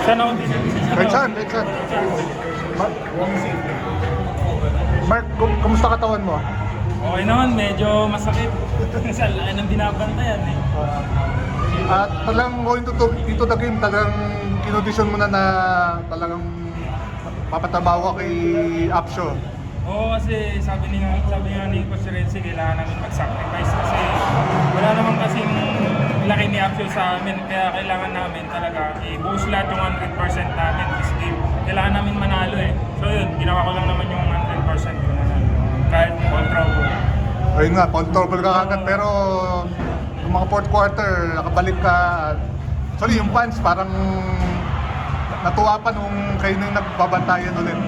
Sana ako din. Right saan. Mark, kumusta katawan mo? Okay naman, medyo masakit. Sa laki ng binabantayan eh. At talagang going into the game, talagang kinondisyon mo na talagang papatabaw ka kay Apsyo. Oo, kasi sabi nga ni Coach Renzi, kailangan namin mag-sacrifice kasi wala naman kasing laki ni Apsyo sa amin, kaya kailangan namin talaga i-boost lahat yung 100% namin this game. Kailangan namin manalo eh. So yun, ginawa ko lang naman yung 100% ko na kahit all trouble. Ayun nga, all trouble ka agad, pero yung mga fourth quarter, nakabalik ka. Sorry, yung fans parang natuwa pa nung kayo nang nagbabantayan ulit.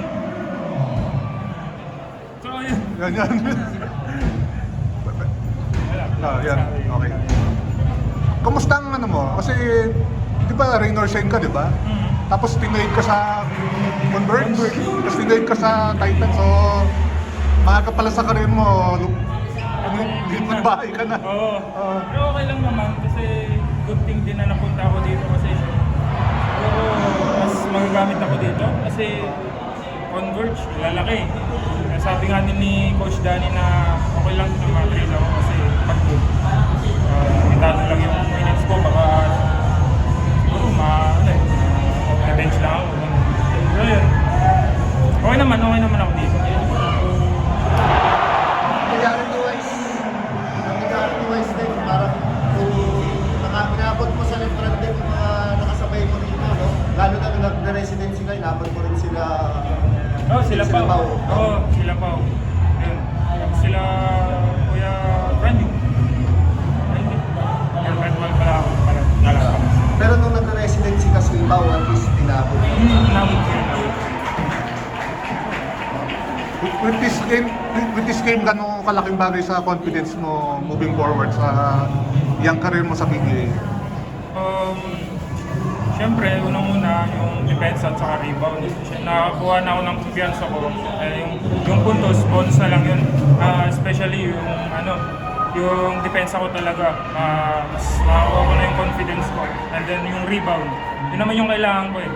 So yun. Yan. Yan, okay. Kumusta ang ano mo? Kasi, di ba, rain or shine ka, di ba? Tapos tinade ka sa Converge, tapos tinade ka sa Titan, so maaga pala sa career mo, lipad bahay ka na. Oo. Pero okay lang naman kasi good thing din na napunta ako dito kasi siguro mas magagamit ako dito kasi Converge, lalaki. Sabi nga din ni Coach Danny na okay lang na ma-trail ako kasi pag italo lang yung minutes ko, baka siguro bench lang ako. So yun, okay naman ako dito. Nangyari din, parang kung inabot mo sa left-hand din yung mga nakasabay mo rito, no? Lalo na nung nag-residency ka, inabot mo rin sila. Oh, sila pa. Oo, sila pa. Yun. Sila Kuya Brandy. Gradual pala ako. Pero nung nag-residency ka sa Ibaw, at least inabot. Inabot sila. With this game, gano'ng kalaking bagay sa confidence mo moving forward sa young career mo sa PBA? Siyempre, unang-una yung defense at saka rebound. Nakakuha na ako ng kumpiyansa ko. Yung puntos, bonus na lang yun. Especially yung defense ko talaga. Mas makakuha ko na yung confidence ko. And then yung rebound. Yun naman yung kailangan ko eh.